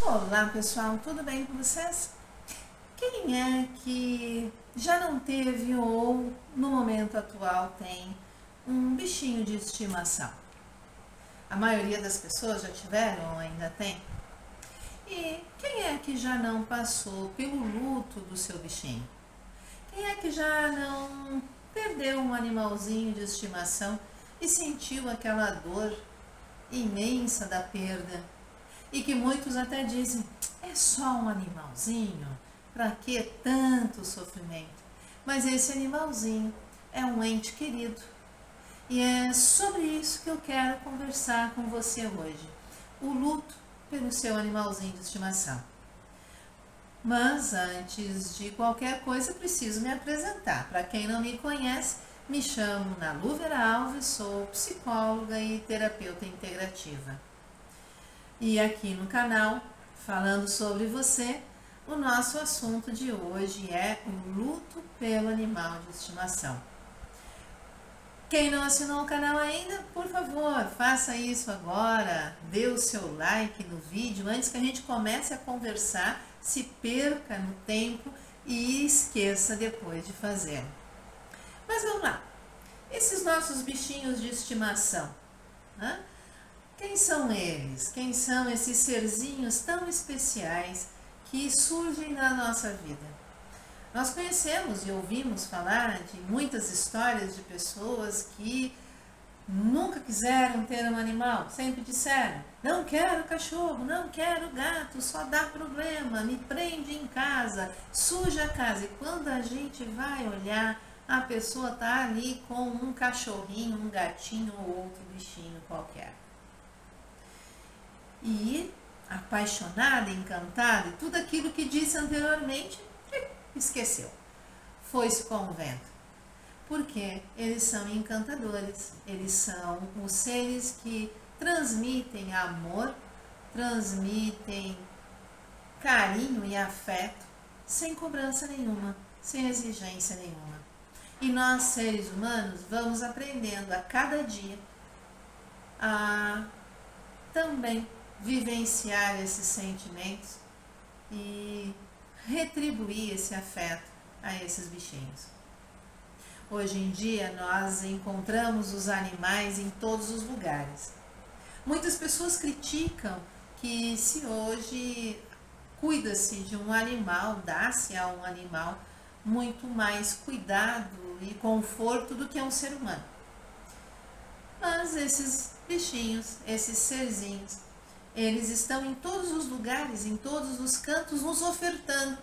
Olá pessoal, tudo bem com vocês? Quem é que já não teve ou no momento atual tem um bichinho de estimação? A maioria das pessoas já tiveram ou ainda tem? E quem é que já não passou pelo luto do seu bichinho? Quem é que já não perdeu um animalzinho de estimação e sentiu aquela dor imensa da perda? E que muitos até dizem, é só um animalzinho, para que tanto sofrimento? Mas esse animalzinho é um ente querido. E é sobre isso que eu quero conversar com você hoje. O luto pelo seu animalzinho de estimação. Mas antes de qualquer coisa, preciso me apresentar. Para quem não me conhece, me chamo Nalu Vera Alves, sou psicóloga e terapeuta integrativa. E aqui no canal, falando sobre você, o nosso assunto de hoje é o luto pelo animal de estimação. Quem não assinou o canal ainda, por favor, faça isso agora, dê o seu like no vídeo antes que a gente comece a conversar, se perca no tempo e esqueça depois de fazer. Mas vamos lá, esses nossos bichinhos de estimação, né? Quem são eles? Quem são esses serzinhos tão especiais que surgem na nossa vida? Nós conhecemos e ouvimos falar de muitas histórias de pessoas que nunca quiseram ter um animal, sempre disseram, não quero cachorro, não quero gato, só dá problema, me prende em casa, suja a casa. E quando a gente vai olhar, a pessoa está ali com um cachorrinho, um gatinho ou outro bichinho qualquer. E apaixonada, encantada, e tudo aquilo que disse anteriormente, esqueceu. Foi-se com o vento. Porque eles são encantadores, eles são os seres que transmitem amor, transmitem carinho e afeto, sem cobrança nenhuma, sem exigência nenhuma. E nós, seres humanos, vamos aprendendo a cada dia a também vivenciar esses sentimentos e retribuir esse afeto a esses bichinhos. Hoje em dia nós encontramos os animais em todos os lugares. Muitas pessoas criticam que se hoje cuida-se de um animal, dá-se a um animal muito mais cuidado e conforto do que a um ser humano. Mas esses bichinhos, esses serzinhos, eles estão em todos os lugares, em todos os cantos, nos ofertando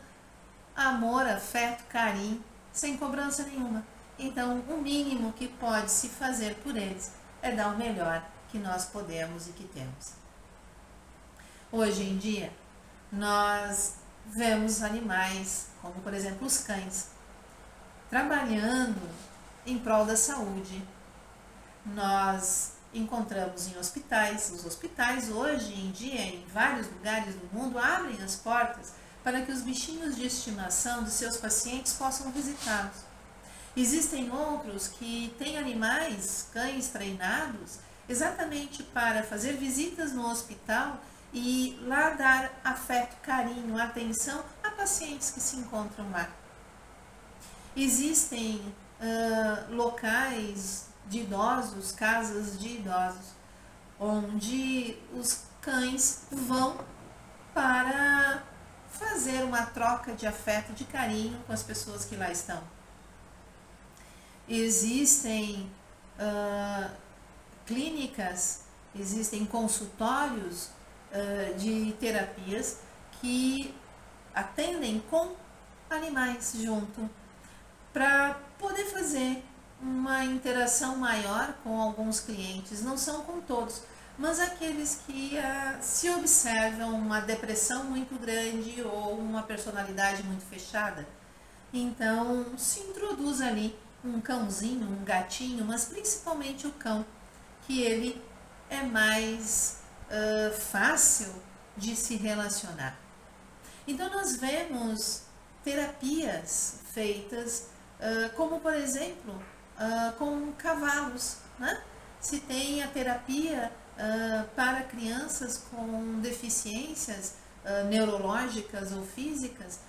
amor, afeto, carinho, sem cobrança nenhuma. Então, o mínimo que pode se fazer por eles é dar o melhor que nós podemos e que temos. Hoje em dia, nós vemos animais, como por exemplo os cães, trabalhando em prol da saúde. Nós encontramos em hospitais. Os hospitais hoje em dia, em vários lugares do mundo, abrem as portas para que os bichinhos de estimação dos seus pacientes possam visitá-los. Existem outros que têm animais, cães treinados, exatamente para fazer visitas no hospital e lá dar afeto, carinho, atenção a pacientes que se encontram lá. Existem locais de idosos, casas de idosos, onde os cães vão para fazer uma troca de afeto, de carinho com as pessoas que lá estão. Existem clínicas, existem consultórios de terapias que atendem com animais junto, para poder fazer uma interação maior com alguns clientes. Não são com todos, mas aqueles que se observam uma depressão muito grande ou uma personalidade muito fechada. Então se introduz ali um cãozinho, um gatinho, mas principalmente o cão, que ele é mais fácil de se relacionar. Então nós vemos terapias feitas, como por exemplo, com cavalos, né? Se tem a terapia para crianças com deficiências neurológicas ou físicas,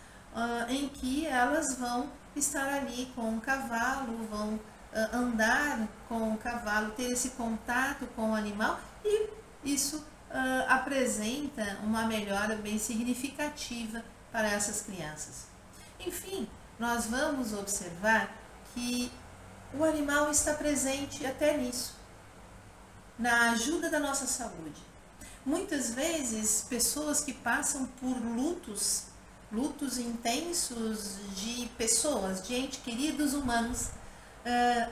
em que elas vão estar ali com o cavalo, vão andar com o cavalo, ter esse contato com o animal, e isso apresenta uma melhora bem significativa para essas crianças. Enfim, nós vamos observar que o animal está presente até nisso, na ajuda da nossa saúde. Muitas vezes, pessoas que passam por lutos intensos de pessoas, de entes queridos humanos,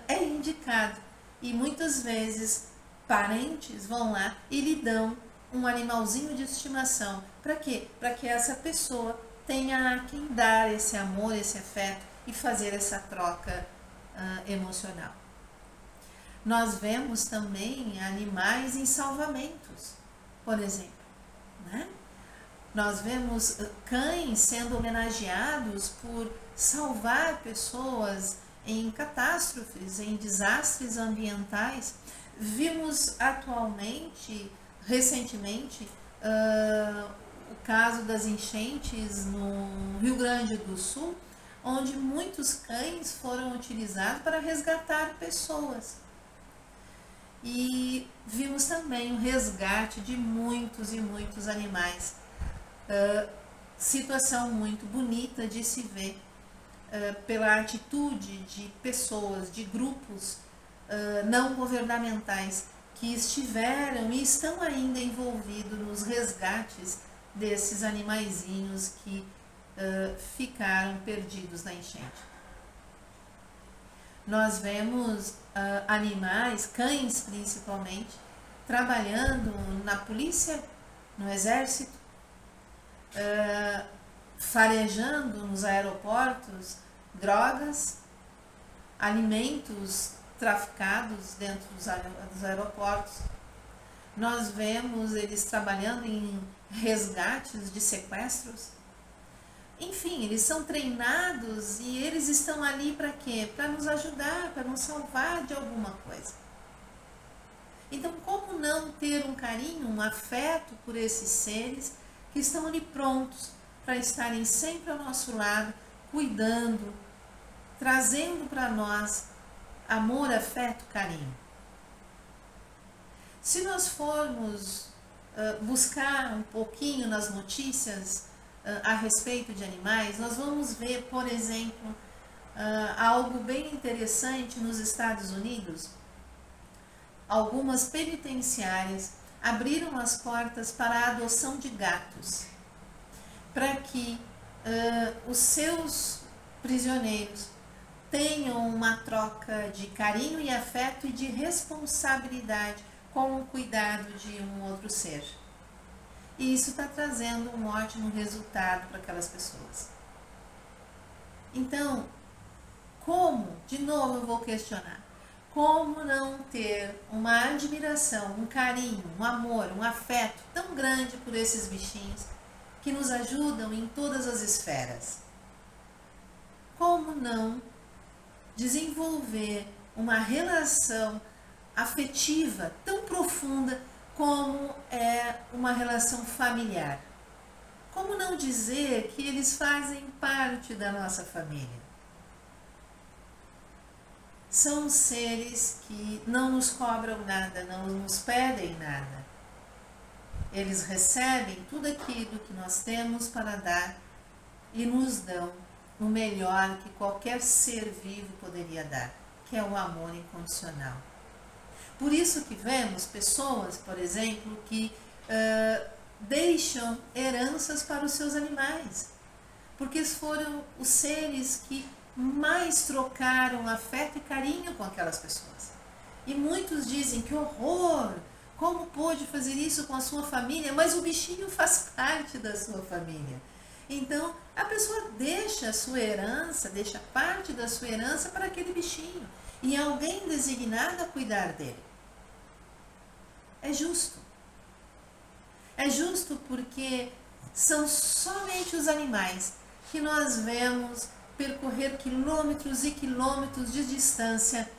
é indicado. E muitas vezes, parentes vão lá e lhe dão um animalzinho de estimação. Para quê? Para que essa pessoa tenha a quem dar esse amor, esse afeto e fazer essa troca emocional. Nós vemos também animais em salvamentos, por exemplo, né? Nós vemos cães sendo homenageados por salvar pessoas em catástrofes, em desastres ambientais. Vimos recentemente, o caso das enchentes no Rio Grande do Sul, onde muitos cães foram utilizados para resgatar pessoas. E vimos também o resgate de muitos e muitos animais. Situação muito bonita de se ver pela atitude de pessoas, de grupos não governamentais que estiveram e estão ainda envolvidos nos resgates desses animaizinhos que ficaram perdidos na enchente. Nós vemos animais, cães principalmente, trabalhando na polícia, no exército, farejando nos aeroportos drogas, alimentos traficados dentro dos aeroportos. Nós vemos eles trabalhando em resgates de sequestros. Enfim, eles são treinados e eles estão ali para quê? Para nos ajudar, para nos salvar de alguma coisa. Então, como não ter um carinho, um afeto por esses seres que estão ali prontos para estarem sempre ao nosso lado, cuidando, trazendo para nós amor, afeto, carinho. Se nós formos buscar um pouquinho nas notícias a respeito de animais, nós vamos ver, por exemplo, algo bem interessante nos Estados Unidos. Algumas penitenciárias abriram as portas para a adoção de gatos, para que os seus prisioneiros tenham uma troca de carinho e afeto e de responsabilidade com o cuidado de um outro ser. E isso está trazendo um ótimo resultado para aquelas pessoas. Então, de novo eu vou questionar, como não ter uma admiração, um carinho, um amor, um afeto tão grande por esses bichinhos que nos ajudam em todas as esferas? Como não desenvolver uma relação afetiva tão profunda como é uma relação familiar? Como não dizer que eles fazem parte da nossa família? São seres que não nos cobram nada, não nos pedem nada. Eles recebem tudo aquilo que nós temos para dar e nos dão o melhor que qualquer ser vivo poderia dar, que é o amor incondicional. Por isso que vemos pessoas, por exemplo, que deixam heranças para os seus animais, porque foram os seres que mais trocaram afeto e carinho com aquelas pessoas. E muitos dizem que horror, como pôde fazer isso com a sua família? Mas o bichinho faz parte da sua família. Então, a pessoa deixa a sua herança, deixa parte da sua herança para aquele bichinho. E alguém designado a cuidar dele. É justo. É justo porque são somente os animais que nós vemos percorrer quilômetros e quilômetros de distância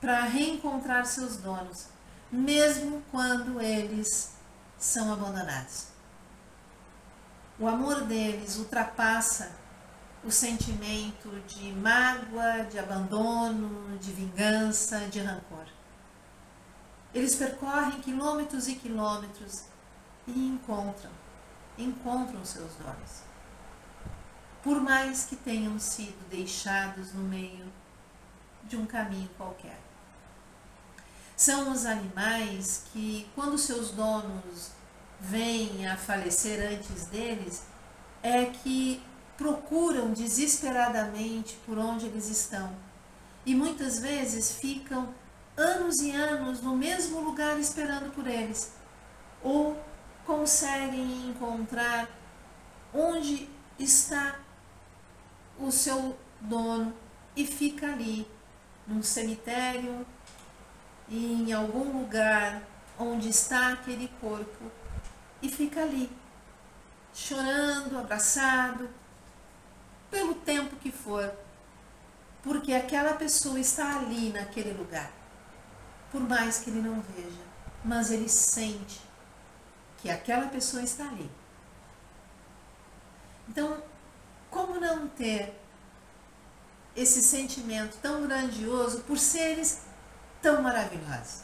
para reencontrar seus donos, mesmo quando eles são abandonados. O amor deles ultrapassa o sentimento de mágoa, de abandono, de vingança, de rancor. Eles percorrem quilômetros e quilômetros e encontram seus donos. Por mais que tenham sido deixados no meio de um caminho qualquer. São os animais que, quando seus donos vêm a falecer antes deles, é que procuram desesperadamente por onde eles estão. E muitas vezes ficam anos e anos no mesmo lugar esperando por eles. Ou conseguem encontrar onde está o seu dono e fica ali, num cemitério, em algum lugar onde está aquele corpo, e fica ali, chorando, abraçado, pelo tempo que for, porque aquela pessoa está ali naquele lugar, por mais que ele não veja, mas ele sente que aquela pessoa está ali. Então, como não ter esse sentimento tão grandioso por seres tão maravilhosos?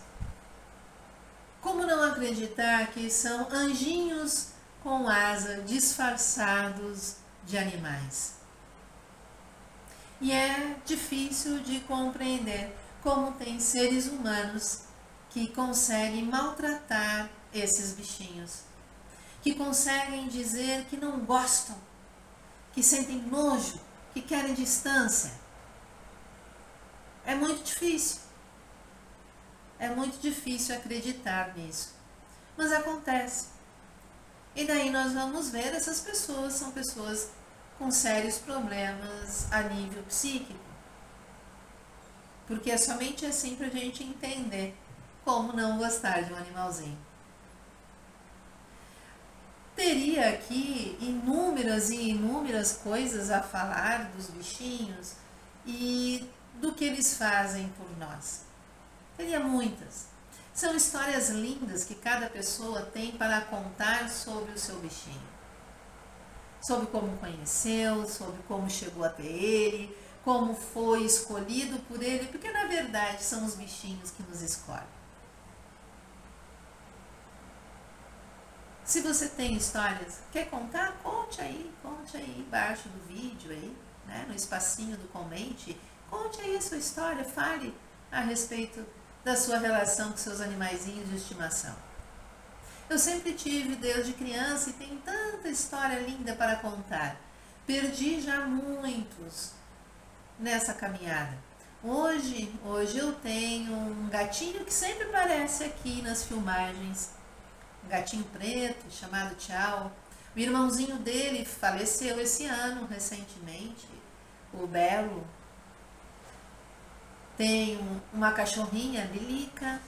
Como não acreditar que são anjinhos com asa disfarçados de animais? E é difícil de compreender como tem seres humanos que conseguem maltratar esses bichinhos, que conseguem dizer que não gostam, que sentem nojo, que querem distância. É muito difícil. É muito difícil acreditar nisso. Mas acontece. E daí nós vamos ver, essas pessoas são pessoas com sérios problemas a nível psíquico. Porque é somente assim para a gente entender como não gostar de um animalzinho. Teria aqui inúmeras e inúmeras coisas a falar dos bichinhos e do que eles fazem por nós. Teria muitas. São histórias lindas que cada pessoa tem para contar sobre o seu bichinho. Sobre como conheceu, sobre como chegou até ele, como foi escolhido por ele, porque na verdade são os bichinhos que nos escolhem. Se você tem histórias, quer contar? Conte aí embaixo do vídeo, aí, né, no espacinho do comente. Conte aí a sua história, fale a respeito da sua relação com seus animaizinhos de estimação. Eu sempre tive desde criança e tenho tanta história linda para contar. Perdi já muitos nessa caminhada. Hoje eu tenho um gatinho que sempre aparece aqui nas filmagens. Um gatinho preto chamado Tchau. O irmãozinho dele faleceu esse ano, recentemente, o Belo. Tenho uma cachorrinha, Bilica.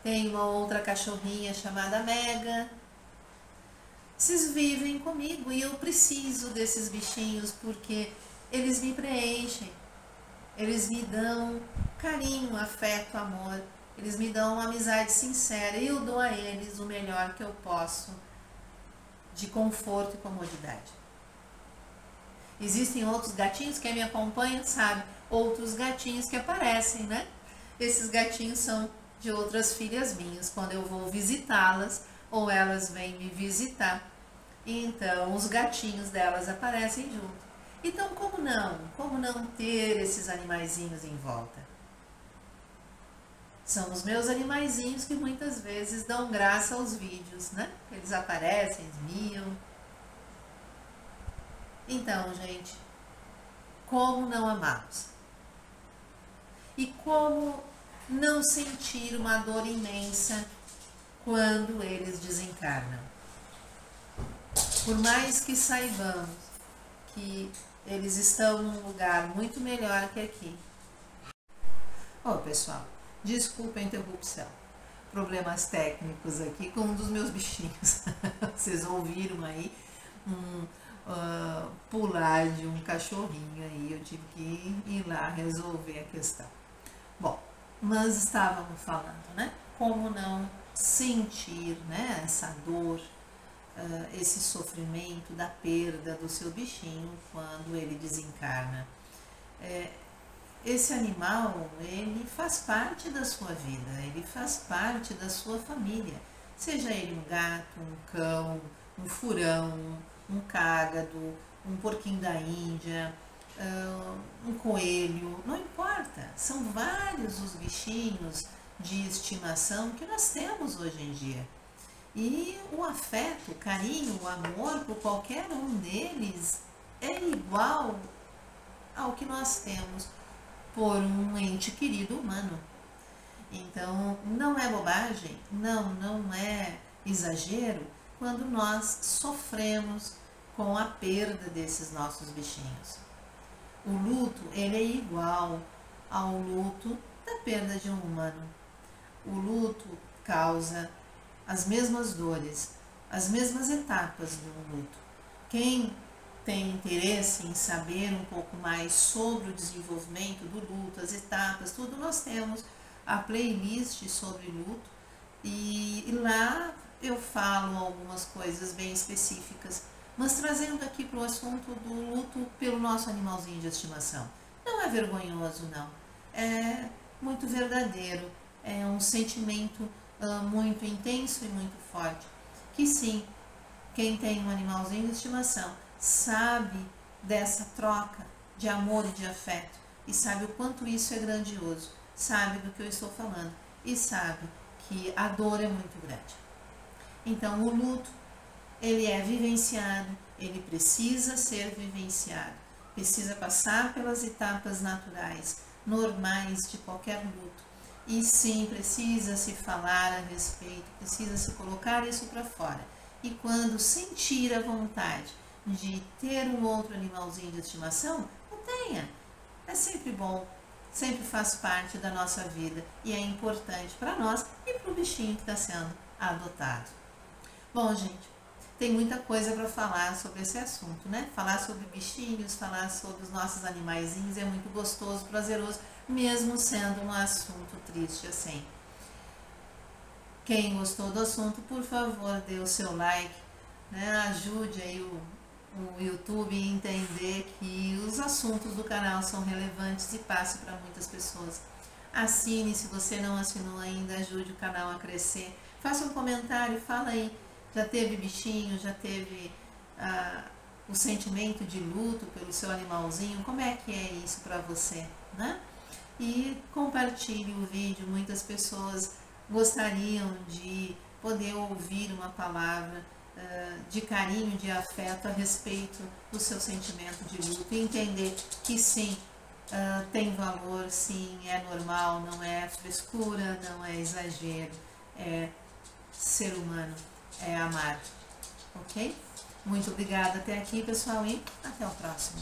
Tem uma outra cachorrinha chamada Mega. Esses vivem comigo e eu preciso desses bichinhos porque eles me preenchem. Eles me dão carinho, afeto, amor. Eles me dão uma amizade sincera e eu dou a eles o melhor que eu posso de conforto e comodidade. Existem outros gatinhos que me acompanham, sabe? Outros gatinhos que aparecem, né? Esses gatinhos são de outras filhas minhas, quando eu vou visitá-las ou elas vêm me visitar. Então, os gatinhos delas aparecem junto. Então, como não ter esses animaizinhos em volta? São os meus animaizinhos que muitas vezes dão graça aos vídeos, né? Eles aparecem, miam. Então, gente, como não amá-los? E como não sentir uma dor imensa quando eles desencarnam? Por mais que saibamos que eles estão num lugar muito melhor que aqui. Pessoal, desculpa a interrupção. Problemas técnicos aqui com um dos meus bichinhos. Vocês ouviram aí pular de um cachorrinho aí. Eu tive que ir lá resolver a questão. Bom, nós estávamos falando, né? Como não sentir, né, essa dor esse sofrimento da perda do seu bichinho quando ele desencarna. Esse animal, ele faz parte da sua vida, ele faz parte da sua família, seja ele um gato, um cão, um furão, um cágado, um porquinho da Índia, um coelho, não importa, são vários os bichinhos de estimação que nós temos hoje em dia. E o afeto, o carinho, o amor por qualquer um deles é igual ao que nós temos por um ente querido humano. Então, não é bobagem, não é exagero quando nós sofremos com a perda desses nossos bichinhos. O luto, ele é igual ao luto da perda de um humano. O luto causa as mesmas dores, as mesmas etapas de um luto. Quem tem interesse em saber um pouco mais sobre o desenvolvimento do luto, as etapas, tudo, nós temos a playlist sobre luto e lá eu falo algumas coisas bem específicas, mas trazendo aqui para o assunto do luto pelo nosso animalzinho de estimação. Não é vergonhoso, não. É muito verdadeiro, é um sentimento muito intenso e muito forte, que sim, quem tem um animalzinho de estimação sabe dessa troca de amor e de afeto e sabe o quanto isso é grandioso, sabe do que eu estou falando e sabe que a dor é muito grande. Então o luto, ele é vivenciado, ele precisa ser vivenciado, precisa passar pelas etapas naturais, normais de qualquer luto. E sim, precisa se falar a respeito, precisa se colocar isso para fora. E quando sentir a vontade de ter um outro animalzinho de estimação, não tenha. É sempre bom, sempre faz parte da nossa vida e é importante para nós e para o bichinho que está sendo adotado. Bom, gente, tem muita coisa para falar sobre esse assunto, né? Falar sobre bichinhos, falar sobre os nossos animaizinhos é muito gostoso, prazeroso, mesmo sendo um assunto triste assim. Quem gostou do assunto, por favor, dê o seu like, né? Ajude aí o YouTube a entender que os assuntos do canal são relevantes e passe para muitas pessoas. Assine se você não assinou ainda, ajude o canal a crescer. Faça um comentário, fala aí, já teve bichinho, já teve o sentimento de luto pelo seu animalzinho, como é que é isso para você, né? E compartilhe o vídeo, muitas pessoas gostariam de poder ouvir uma palavra de carinho, de afeto a respeito do seu sentimento de luto e entender que sim, tem valor, sim, é normal, não é frescura, não é exagero, é ser humano, é amar, ok? Muito obrigada até aqui, pessoal, e até o próximo.